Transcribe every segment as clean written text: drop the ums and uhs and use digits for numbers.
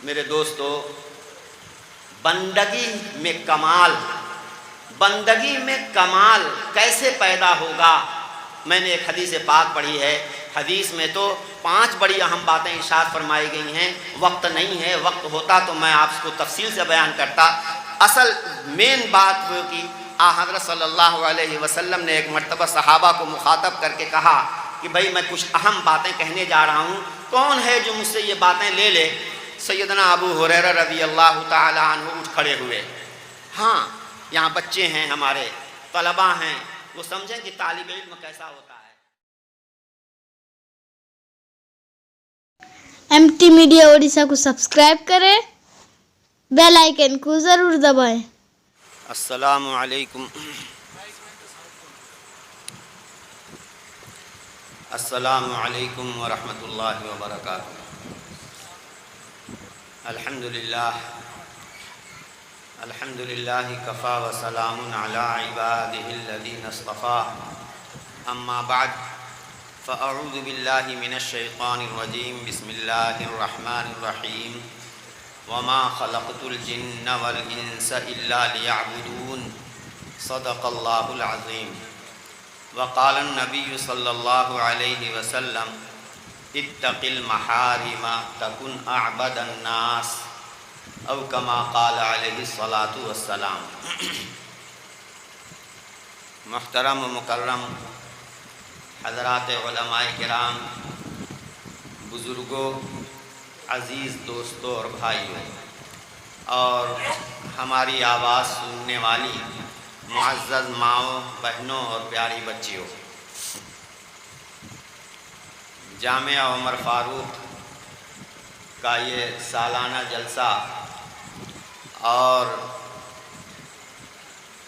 میرے دوستو، بندگی میں کمال کیسے پیدا ہوگا؟ میں نے ایک حدیث پاک پڑھی ہے، حدیث میں تو 5 بڑی اہم باتیں ارشاد فرمائی گئی ہیں۔ وقت نہیں ہے، وقت ہوتا تو میں آپ کو تفصیل سے بیان کرتا۔ اصل مین بات وہ کہ حضرت صلی اللہ علیہ وسلم نے ایک مرتبہ صحابہ کو مخاطب کر کے کہا کہ بھائی میں کچھ اہم باتیں کہنے جا رہا ہوں، کون ہے جو مجھ سے یہ باتیں لے لے؟ سیدنا ابو ہریرہ رضی اللہ تعالی عنہ اٹھ کھڑے ہوئے۔ ہاں، یہاں بچے ہیں، ہمارے طلباء ہیں، وہ سمجھیں کہ طالب علم کیسا ہوتا ہے۔ ایم ٹی میڈیا اڑیسہ کو سبسکرائب کریں، بیل آئیکن کو ضرور دبائیں۔ السلام علیکم ورحمۃ اللہ وبرکاتہ۔ الحمد للہ کفا وسلام علی عبادہ الذین اصطفیٰ، اما بعد فاعوذ باللہ من الشیطان الرجیم، بسم اللہ الرحمن الرحیم، وما خلقت الجن والانس الا لیعبدون، صدق اللہ العظیم۔ وقال النبی صلی اللہ علیہ وسلم، اتق المحارم تکن اعبد الناس، او کما قال علیہ الصلاۃ والسلام۔ محترم و مکرم حضرات علماء کرام، بزرگوں، عزیز دوستوں اور بھائیوں، اور ہماری آواز سننے والی معزز ماؤں، بہنوں اور پیاری بچیوں، جامعہ عمر فاروق کا یہ سالانہ جلسہ اور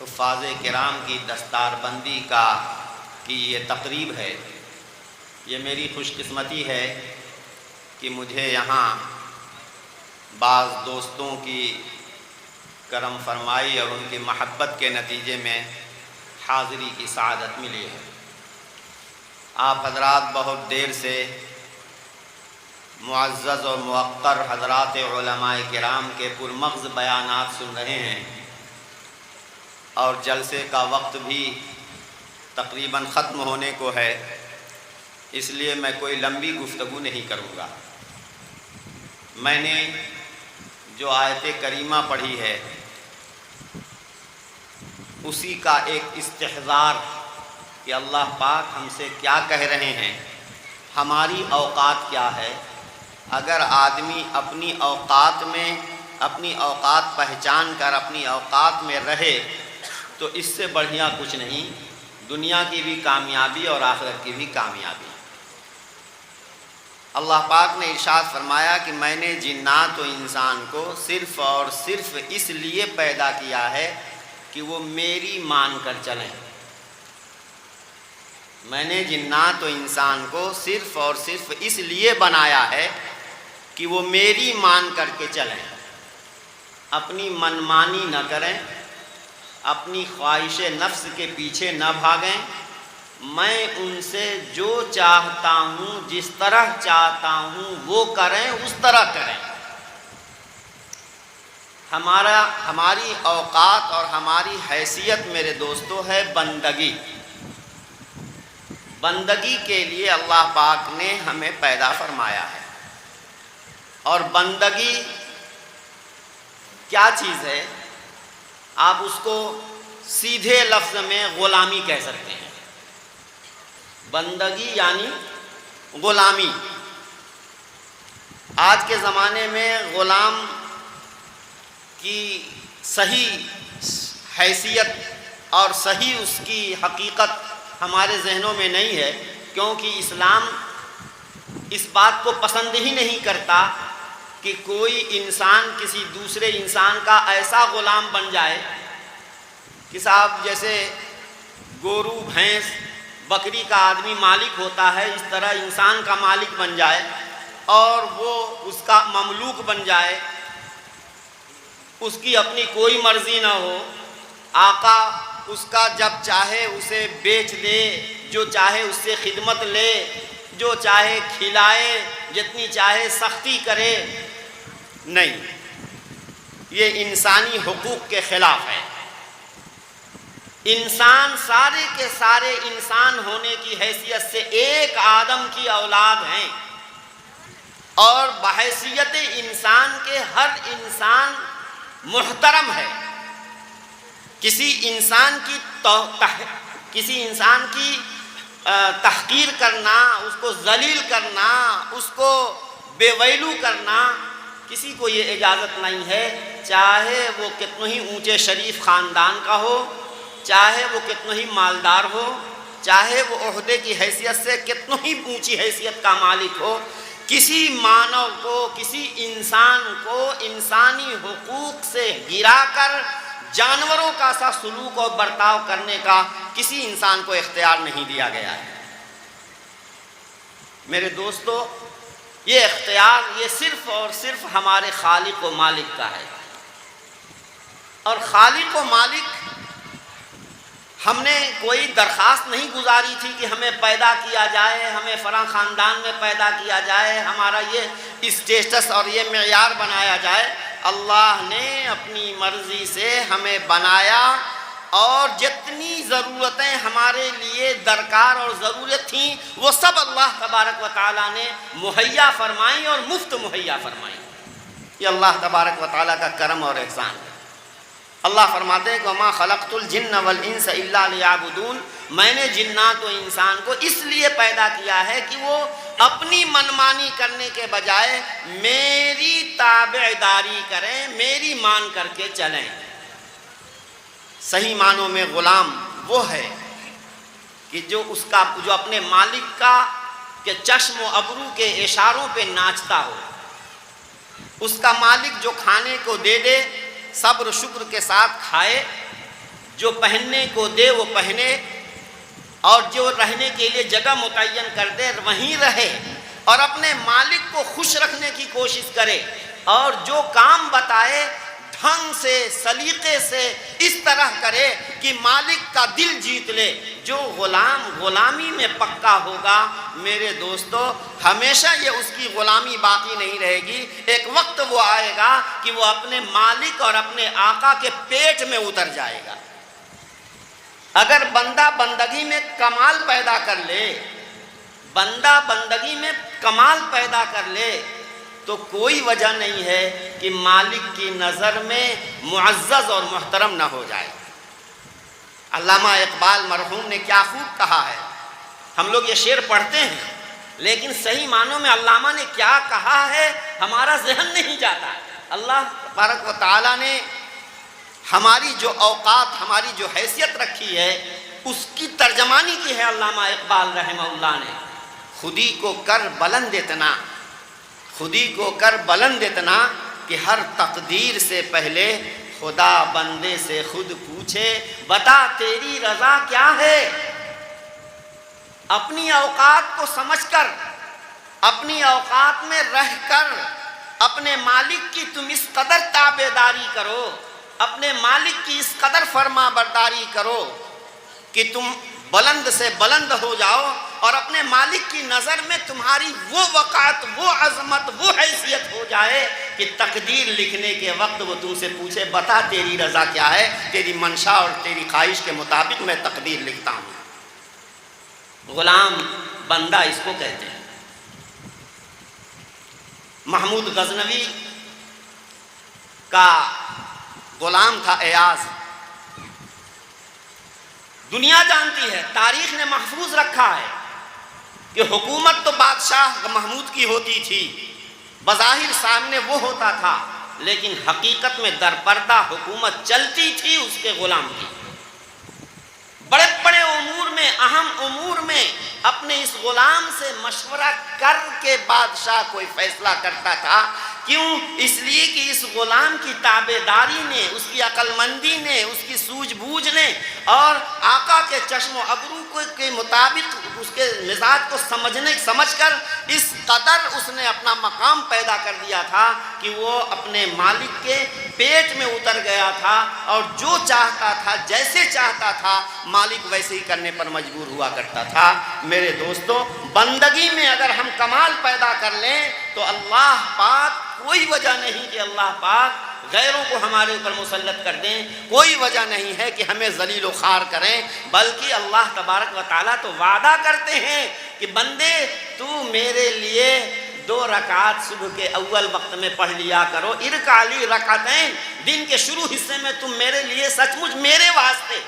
حفاظ کرام کی دستار بندی کی یہ تقریب ہے، یہ میری خوش قسمتی ہے کہ مجھے یہاں بعض دوستوں کی کرم فرمائی اور ان کی محبت کے نتیجے میں حاضری کی سعادت ملی ہے۔ آپ حضرات بہت دیر سے معزز اور موقر حضرات علماء کرام کے پرمغز بیانات سن رہے ہیں، اور جلسے کا وقت بھی تقریباً ختم ہونے کو ہے، اس لیے میں کوئی لمبی گفتگو نہیں کروں گا۔ میں نے جو آیت کریمہ پڑھی ہے اسی کا ایک استحضار کہ اللہ پاک ہم سے کیا کہہ رہے ہیں، ہماری اوقات کیا ہے۔ اگر آدمی اپنی اوقات پہچان کر اپنی اوقات میں رہے تو اس سے بڑھیا کچھ نہیں، دنیا کی بھی کامیابی اور آخرت کی بھی کامیابی۔ اللہ پاک نے ارشاد فرمایا کہ میں نے جنات و انسان کو صرف اور صرف اس لیے پیدا کیا ہے کہ وہ میری مان کر چلیں۔ میں نے جنات و انسان کو صرف اور صرف اس لیے بنایا ہے کہ وہ میری مان کر کے چلیں، اپنی منمانی نہ کریں، اپنی خواہش نفس کے پیچھے نہ بھاگیں، میں ان سے جو چاہتا ہوں، جس طرح چاہتا ہوں وہ کریں، اس طرح کریں۔ ہماری اوقات اور ہماری حیثیت میرے دوستو ہے بندگی۔ بندگی کے لیے اللہ پاک نے ہمیں پیدا فرمایا ہے، اور بندگی کیا چیز ہے؟ آپ اس کو سیدھے لفظ میں غلامی کہہ سکتے ہیں۔ بندگی یعنی غلامی۔ آج کے زمانے میں غلام کی صحیح حیثیت اور صحیح اس کی حقیقت ہمارے ذہنوں میں نہیں ہے، کیونکہ اسلام اس بات کو پسند ہی نہیں کرتا کہ کوئی انسان کسی دوسرے انسان کا ایسا غلام بن جائے کہ صاحب جیسے گورو، بھینس، بکری کا آدمی مالک ہوتا ہے، اس طرح انسان کا مالک بن جائے اور وہ اس کا مملوک بن جائے، اس کی اپنی کوئی مرضی نہ ہو، آقا اس کا جب چاہے اسے بیچ دے، جو چاہے اس سے خدمت لے، جو چاہے کھلائے، جتنی چاہے سختی کرے، نہیں، یہ انسانی حقوق کے خلاف ہے۔ انسان سارے کے سارے انسان ہونے کی حیثیت سے ایک آدم کی اولاد ہیں، اور بحیثیت انسان کے ہر انسان محترم ہے۔ کسی انسان کی تحقیر کرنا، اس کو ذلیل کرنا، اس کو بے ویلو کرنا، کسی کو یہ اجازت نہیں ہے، چاہے وہ کتنا ہی اونچے شریف خاندان کا ہو، چاہے وہ کتنا ہی مالدار ہو، چاہے وہ عہدے کی حیثیت سے کتنا ہی اونچی حیثیت کا مالک ہو۔ کسی مانو کو، کسی انسان کو انسانی حقوق سے گرا کر جانوروں کا سا سلوک اور برتاؤ کرنے کا کسی انسان کو اختیار نہیں دیا گیا ہے۔ میرے دوستو، یہ اختیار یہ صرف اور صرف ہمارے خالق و مالک کا ہے، اور خالق و مالک ہم نے کوئی درخواست نہیں گزاری تھی کہ ہمیں پیدا کیا جائے، ہمیں فلاں خاندان میں پیدا کیا جائے، ہمارا یہ اسٹیٹس اور یہ معیار بنایا جائے۔ اللہ نے اپنی مرضی سے ہمیں بنایا، اور جتنی ضرورتیں ہمارے لیے درکار اور ضرورت تھیں وہ سب اللہ تبارک و تعالیٰ نے مہیا فرمائیں، اور مفت مہیا فرمائیں۔ یہ اللہ تبارک و تعالیٰ کا کرم اور احسان ہے۔ اللہ فرماتے ہیں کہ وَمَا خَلَقْتُ الْجِنَّ وَالْإِنسَ إِلَّا لِيَعْبُدُونَ، میں نے جنات و انسان کو اس لیے پیدا کیا ہے کہ وہ اپنی منمانی کرنے کے بجائے میری تابعداری کریں، میری مان کر کے چلیں۔ صحیح معنوں میں غلام وہ ہے کہ جو اپنے مالک کا کہ چشم و ابرو کے اشاروں پہ ناچتا ہو، اس کا مالک جو کھانے کو دے دے صبر و شکر کے ساتھ کھائے، جو پہننے کو دے وہ پہنے، اور جو رہنے کے لیے جگہ متعین کر دے وہیں رہے، اور اپنے مالک کو خوش رکھنے کی کوشش کرے، اور جو کام بتائے ڈھنگ سے سلیقے سے اس طرح کرے کہ مالک کا دل جیت لے۔ جو غلام غلامی میں پکا ہوگا میرے دوستو، ہمیشہ یہ اس کی غلامی باقی نہیں رہے گی، ایک وقت وہ آئے گا کہ وہ اپنے مالک اور اپنے آقا کے پیٹ میں اتر جائے گا۔ اگر بندہ بندگی میں کمال پیدا کر لے، بندہ بندگی میں کمال پیدا کر لے، تو کوئی وجہ نہیں ہے کہ مالک کی نظر میں معزز اور محترم نہ ہو جائے۔ علامہ اقبال مرحوم نے کیا خوب کہا ہے، ہم لوگ یہ شعر پڑھتے ہیں لیکن صحیح معنوں میں علامہ نے کیا کہا ہے ہمارا ذہن نہیں جاتا۔ اللہ تبارک و تعالیٰ نے ہماری جو اوقات، ہماری جو حیثیت رکھی ہے، اس کی ترجمانی کی ہے علامہ اقبال رحمہ اللہ نے۔ خودی کو کر بلند اتنا، خودی کو کر بلند اتنا کہ ہر تقدیر سے پہلے خدا بندے سے خود پوچھے بتا تیری رضا کیا ہے۔ اپنی اوقات کو سمجھ کر، اپنی اوقات میں رہ کر اپنے مالک کی تم اس قدر تابعداری کرو، اپنے مالک کی اس قدر فرما برداری کرو کہ تم بلند سے بلند ہو جاؤ، اور اپنے مالک کی نظر میں تمہاری وہ وقعت، وہ عظمت، وہ حیثیت ہو جائے کہ تقدیر لکھنے کے وقت وہ تم سے پوچھے بتا تیری رضا کیا ہے، تیری منشا اور تیری خواہش کے مطابق میں تقدیر لکھتا ہوں۔ غلام بندہ اس کو کہتے ہیں۔ محمود غزنوی کا غلام تھا ایاز۔ دنیا جانتی ہے، تاریخ نے محفوظ رکھا ہے کہ حکومت تو بادشاہ محمود کی ہوتی تھی، بظاہر سامنے وہ ہوتا تھا، لیکن حقیقت میں درپردہ حکومت چلتی تھی اس کے غلام کی۔ بڑے بڑے امور میں، اہم امور میں اپنے اس غلام سے مشورہ کر کے بادشاہ کوئی فیصلہ کرتا تھا۔ کیوں؟ اس لیے کہ اس غلام کی تابعداری نے، اس کی عقل مندی نے، اس کی سوجھ بوجھ نے، اور آقا کے چشم و ابرو کے مطابق اس کے مزاج کو سمجھ کر اس قدر اس نے اپنا مقام پیدا کر دیا تھا کہ وہ اپنے مالک کے پیٹ میں اتر گیا تھا اور جو چاہتا تھا جیسے چاہتا تھا مالک ویسے ہی کرنے پر مجبور ہوا کرتا تھا۔ میرے دوستو، بندگی میں اگر ہم کمال پیدا کر لیں تو اللہ پاک، کوئی وجہ نہیں کہ اللہ پاک غیروں کو ہمارے اوپر مسلط کر دیں، کوئی وجہ نہیں ہے کہ ہمیں ذلیل و خوار کریں، بلکہ اللہ تبارک و تعالیٰ تو وعدہ کرتے ہیں کہ بندے تو میرے لیے 2 رکعات صبح کے اول وقت میں پڑھ لیا کرو، ارکع لی رکعتین، دن کے شروع حصے میں تم میرے لیے سچ مچ میرے واسطے،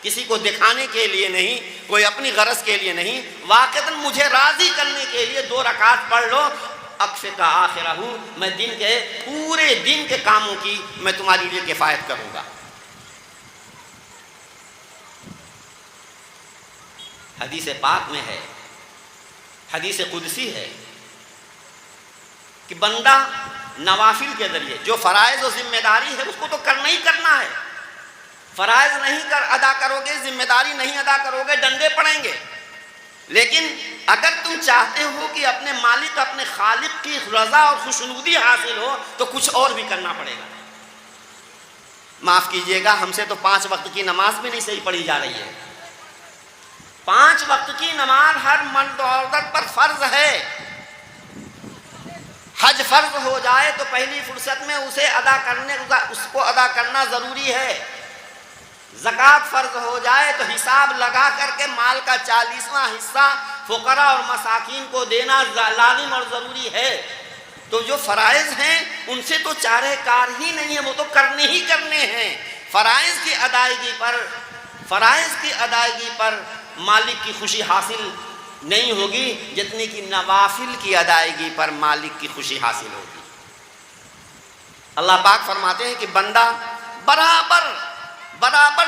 کسی کو دکھانے کے لیے نہیں، کوئی اپنی غرض کے لیے نہیں، واقعتاً مجھے راضی کرنے کے لیے 2 رکعات پڑھ لو، اکفکا آخرہ، میں دن کے پورے دن کے کاموں کی میں تمہاری لیے کفایت کروں گا۔ حدیث پاک میں ہے، حدیث قدسی ہے کہ بندہ نوافل کے ذریعے جو فرائض و ذمہ داری ہے اس کو تو کرنا ہی کرنا ہے، فرائض نہیں ادا کرو گے، ذمہ داری نہیں ادا کرو گے، ڈنڈے پڑیں گے، لیکن اگر تم چاہتے ہو کہ اپنے مالک اپنے خالق کی رضا اور خوشنودی حاصل ہو تو کچھ اور بھی کرنا پڑے گا۔ معاف کیجئے گا، ہم سے تو 5 وقت کی نماز بھی نہیں صحیح پڑھی جا رہی ہے۔ 5 وقت کی نماز ہر مرد و عورت پر فرض ہے۔ حج فرض ہو جائے تو پہلی فرصت میں اس کو ادا کرنا ضروری ہے۔ زکوٰۃ فرض ہو جائے تو حساب لگا کر کے مال کا 40واں حصہ فقراء اور مساکین کو دینا لازم اور ضروری ہے۔ تو جو فرائض ہیں ان سے تو چارہ کار ہی نہیں ہے، وہ تو کرنے ہی کرنے ہیں۔ فرائض کی ادائیگی پر مالک کی خوشی حاصل نہیں ہوگی جتنی کہ نوافل کی ادائیگی پر مالک کی خوشی حاصل ہوگی۔ اللہ پاک فرماتے ہیں کہ بندہ برابر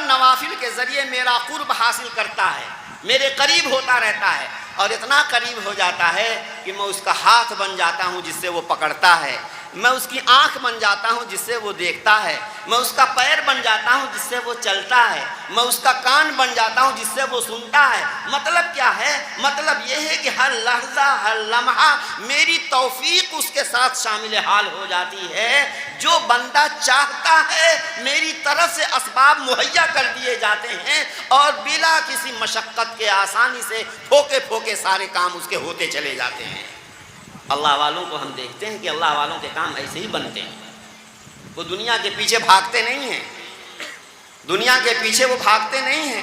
نوافل کے ذریعے میرا قرب حاصل کرتا ہے، میرے قریب ہوتا رہتا ہے، اور اتنا قریب ہو جاتا ہے کہ میں اس کا ہاتھ بن جاتا ہوں جس سے وہ پکڑتا ہے، میں اس کی آنکھ بن جاتا ہوں جس سے وہ دیکھتا ہے، میں اس کا پیر بن جاتا ہوں جس سے وہ چلتا ہے، میں اس کا کان بن جاتا ہوں جس سے وہ سنتا ہے۔ مطلب کیا ہے؟ مطلب یہ ہے کہ ہر لحظہ ہر لمحہ میری توفیق اس کے ساتھ شامل حال ہو جاتی ہے۔ جو بندہ چاہتا ہے میری طرف سے اسباب مہیا کر دیے جاتے ہیں اور بلا کسی مشقت کے آسانی سے پھوکے سارے کام اس کے ہوتے چلے جاتے ہیں۔ اللہ والوں کو ہم دیکھتے ہیں کہ اللہ والوں کے کام ایسے ہی بنتے ہیں، وہ دنیا کے پیچھے بھاگتے نہیں ہیں، دنیا کے پیچھے وہ بھاگتے نہیں ہیں۔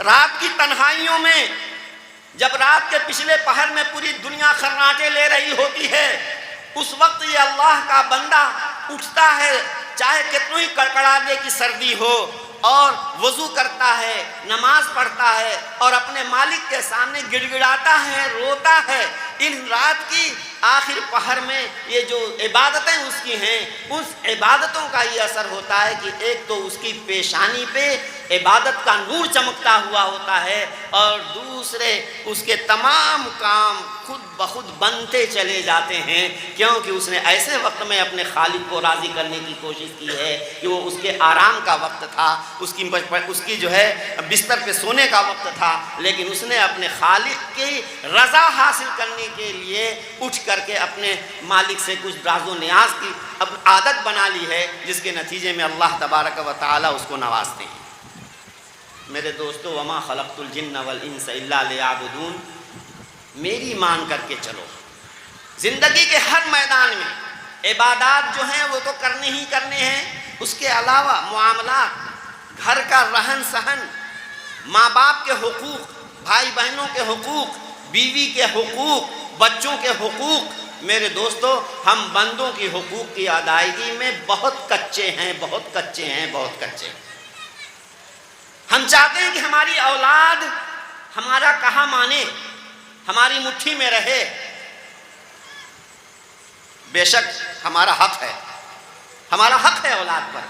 رات کی تنہائیوں میں جب رات کے پچھلے پہر میں پوری دنیا خراٹے لے رہی ہوتی ہے، اس وقت یہ اللہ کا بندہ اٹھتا ہے، چاہے کتنی ہی کڑکڑانے کی سردی ہو، اور وضو کرتا ہے، نماز پڑھتا ہے اور اپنے مالک کے سامنے گڑ گڑاتا ہے، روتا ہے۔ ان رات کی آخر پہر میں یہ جو عبادتیں اس کی ہیں، اس عبادتوں کا یہ اثر ہوتا ہے کہ ایک تو اس کی پیشانی پہ عبادت کا نور چمکتا ہوا ہوتا ہے، اور دوسرے اس کے تمام کام خود بخود بنتے چلے جاتے ہیں، کیونکہ اس نے ایسے وقت میں اپنے خالق کو راضی کرنے کی کوشش کی ہے کہ وہ اس کے آرام کا وقت تھا، اس کی جو ہے بستر پہ سونے کا وقت تھا، لیکن اس نے اپنے خالق کی رضا حاصل کرنے کے لیے اٹھ کر کے اپنے مالک سے کچھ راز و نیاز کی اب عادت بنا لی ہے، جس کے نتیجے میں اللہ تبارک و تعالی اس کو نوازتے ہیں۔ میرے دوستو، وما خلقت الجن والانس الا لیعبدون، میری مان کر کے چلو۔ زندگی کے ہر میدان میں عبادات جو ہیں وہ تو کرنے ہی کرنے ہیں، اس کے علاوہ معاملات، گھر کا رہن سہن، ماں باپ کے حقوق، بھائی بہنوں کے حقوق، بیوی کے حقوق، بچوں کے حقوق۔ میرے دوستو، ہم بندوں کی حقوق کی ادائیگی میں بہت کچے ہیں، بہت کچے ہیں، بہت کچے ہیں۔ ہم چاہتے ہیں کہ ہماری اولاد ہمارا کہا مانے، ہماری مٹھی میں رہے۔ بے شک ہمارا حق ہے اولاد پر،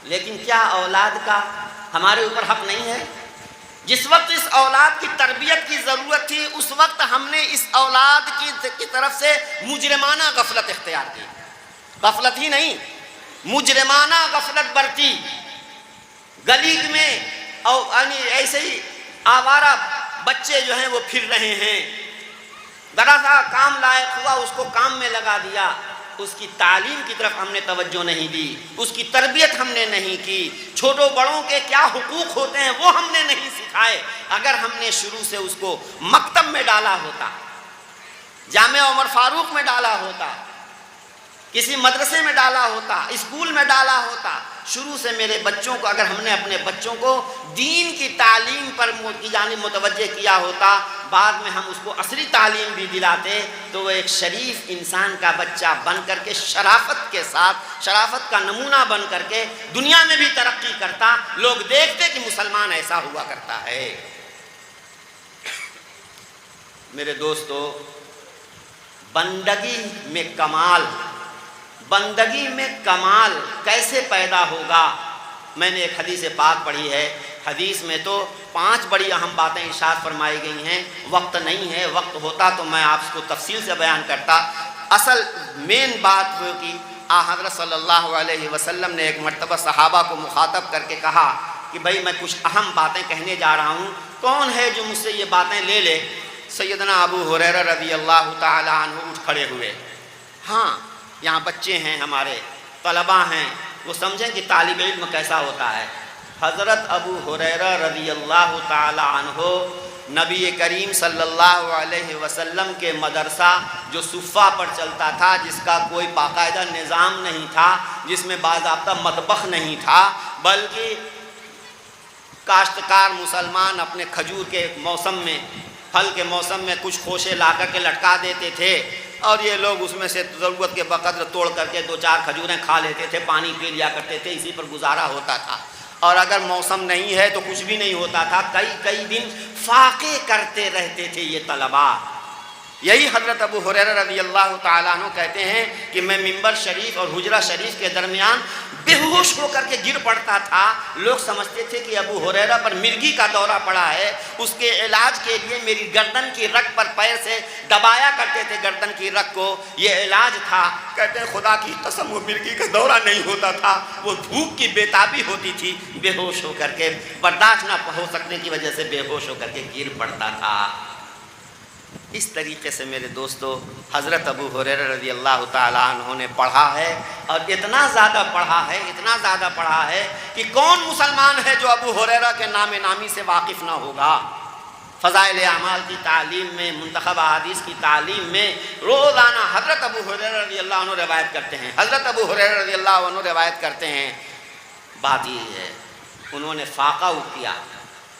لیکن کیا اولاد کا ہمارے اوپر حق نہیں ہے؟ جس وقت اس اولاد کی تربیت کی ضرورت تھی، اس وقت ہم نے اس اولاد کی طرف سے مجرمانہ غفلت اختیار کی۔ غفلت ہی نہیں، مجرمانہ غفلت برتی۔ گلی میں ایسے ہی آوارہ بچے جو ہیں وہ پھر رہے ہیں، ذرا سا کام لائق ہوا اس کو کام میں لگا دیا، اس کی تعلیم کی طرف ہم نے توجہ نہیں دی، اس کی تربیت ہم نے نہیں کی، چھوٹوں بڑوں کے کیا حقوق ہوتے ہیں وہ ہم نے نہیں سکھائے۔ اگر ہم نے شروع سے اس کو مکتب میں ڈالا ہوتا، جامعہ عمر فاروق میں ڈالا ہوتا، کسی مدرسے میں ڈالا ہوتا، اسکول میں ڈالا ہوتا، شروع سے میرے بچوں کو اگر ہم نے اپنے بچوں کو دین کی تعلیم پر کی جانب متوجہ کیا ہوتا، بعد میں ہم اس کو عصری تعلیم بھی دلاتے، تو وہ ایک شریف انسان کا بچہ بن کر کے شرافت کے ساتھ، شرافت کا نمونہ بن کر کے دنیا میں بھی ترقی کرتا، لوگ دیکھتے کہ مسلمان ایسا ہوا کرتا ہے۔ میرے دوستو، بندگی میں کمال کیسے پیدا ہوگا؟ میں نے ایک حدیث پاک پڑھی ہے، حدیث میں تو 5 بڑی اہم باتیں ارشاد فرمائی گئی ہیں، وقت نہیں ہے، وقت ہوتا تو میں آپ کو تفصیل سے بیان کرتا۔ اصل مین بات وہ کہ حضرت صلی اللہ علیہ وسلم نے ایک مرتبہ صحابہ کو مخاطب کر کے کہا کہ بھائی میں کچھ اہم باتیں کہنے جا رہا ہوں، کون ہے جو مجھ سے یہ باتیں لے لے؟ سیدنا ابو ہریرہ رضی اللہ تعالی عنہ اٹھ کھڑے ہوئے۔ ہاں، یہاں بچے ہیں، ہمارے طلباء ہیں، وہ سمجھیں کہ طالب علم کیسا ہوتا ہے۔ حضرت ابو ہریرہ رضی اللہ تعالی عنہ نبی کریم صلی اللہ علیہ وسلم کے مدرسہ جو صفہ پر چلتا تھا، جس کا کوئی باقاعدہ نظام نہیں تھا، جس میں باضابطہ مطبخ نہیں تھا، بلکہ کاشتکار مسلمان اپنے کھجور کے موسم میں، پھل کے موسم میں کچھ خوشے لا کر کے لٹکا دیتے تھے، اور یہ لوگ اس میں سے ضرورت کے بقدر توڑ کر کے 2-4 کھجوریں کھا لیتے تھے، پانی پی لیا کرتے تھے، اسی پر گزارا ہوتا تھا۔ اور اگر موسم نہیں ہے تو کچھ بھی نہیں ہوتا تھا، کئی دن فاقے کرتے رہتے تھے یہ طلباء۔ یہی حضرت ابو ہریرہ رضی اللہ تعالیٰ عنہ کہتے ہیں کہ میں منبر شریف اور حجرہ شریف کے درمیان بے ہوش ہو کر کے گر پڑتا تھا۔ لوگ سمجھتے تھے کہ ابو ہریرہ پر مرگی کا دورہ پڑا ہے، اس کے علاج کے لیے میری گردن کی رگ پر پیر سے دبایا کرتے تھے، گردن کی رگ کو، یہ علاج تھا۔ کہتے ہیں خدا کی قسم وہ مرگی کا دورہ نہیں ہوتا تھا، وہ بھوک کی بےتابی ہوتی تھی، بے ہوش ہو کر کے، برداشت نہ ہو سکنے کی وجہ سے بے ہوش ہو کر کے گر پڑتا تھا۔ اس طریقے سے میرے دوستو حضرت ابو ہریرہ رضی اللہ تعالیٰ عنہ نے پڑھا ہے، اور اتنا زیادہ پڑھا ہے کہ کون مسلمان ہے جو ابو ہریرہ کے نام نامی سے واقف نہ ہوگا۔ فضائل اعمال کی تعلیم میں، منتخب احادیث کی تعلیم میں روزانہ حضرت ابو ہریرہ رضی اللہ عنہ روایت کرتے ہیں، حضرت ابو ہریرہ رضی اللہ عنہ روایت کرتے ہیں۔ بات یہ ہے، انہوں نے فاقہ کیا،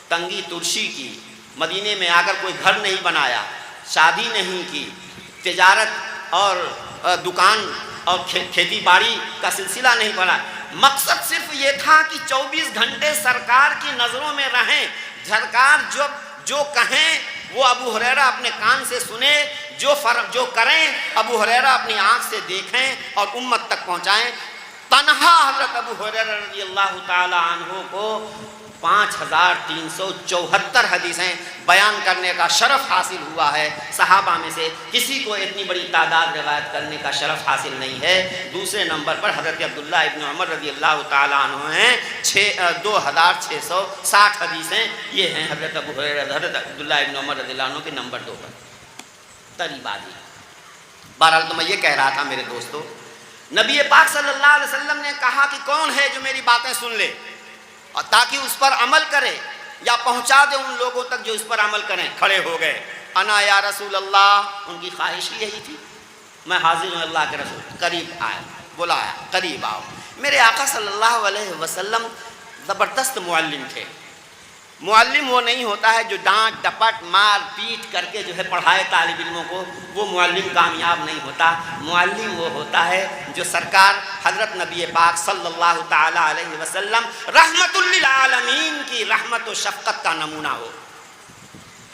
تنگی ترشی کی، مدینے میں آ کر کوئی گھر نہیں بنایا، شادی نہیں کی، تجارت اور دکان اور کھیتی باڑی کا سلسلہ نہیں پڑا۔ مقصد صرف یہ تھا کہ 24 گھنٹے سرکار کی نظروں میں رہیں، سرکار جو کہیں وہ ابو ہریرہ اپنے کان سے سنیں، جو کریں ابو ہریرہ اپنی آنکھ سے دیکھیں اور امت تک پہنچائیں۔ تنہا حضرت ابو ہریرہ رضی اللہ تعالی عنہ کو 5374 حدیثیں بیان کرنے کا شرف حاصل ہوا ہے۔ صحابہ میں سے کسی کو اتنی بڑی تعداد روایت کرنے کا شرف حاصل نہیں ہے۔ دوسرے نمبر پر حضرت عبداللہ ابن عمر رضی اللہ تعالیٰ عنہ ہیں، 2660 حدیثیں یہ ہیں حضرت ابو ہریرہ، حضرت عبداللہ ابن عمر رضی اللہ عنہ کے نمبر 2 پر تریبادی۔ بہرحال تو میں یہ کہہ رہا تھا میرے دوستو، نبی پاک صلی اللہ علیہ وسلم نے کہا کہ کون ہے جو میری باتیں سن لے اور تاکہ اس پر عمل کرے یا پہنچا دے ان لوگوں تک جو اس پر عمل کریں۔ کھڑے ہو گئے، انا یا رسول اللہ، ان کی خواہش ہی یہی تھی، میں حاضر ہوں اللہ کے رسول۔ قریب آیا، بلایا، قریب آؤ۔ میرے آقا صلی اللہ علیہ وسلم زبردست معلم تھے۔ معلم وہ نہیں ہوتا ہے جو ڈانٹ ڈپٹ مار پیٹ کر کے جو ہے پڑھائے طالب علموں کو، وہ معلم کامیاب نہیں ہوتا۔ معلم وہ ہوتا ہے جو سرکار حضرت نبی پاک صلی اللہ تعالیٰ علیہ وسلم رحمت للعالمین کی رحمت و شفقت کا نمونہ ہو،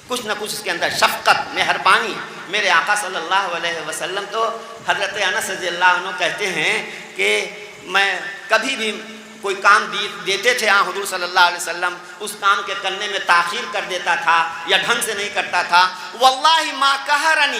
کچھ نہ کچھ اس کے اندر شفقت، مہربانی۔ میرے آقا صلی اللہ علیہ وسلم تو حضرت انس رضی اللہ عنہ کہتے ہیں کہ میں کبھی بھی کوئی کام دیتے تھے حضور صلی اللہ علیہ وسلم، اس کام کے کرنے میں تاخیر کر دیتا تھا یا ڈھنگ سے نہیں کرتا تھا۔ واللہ ما قہرنی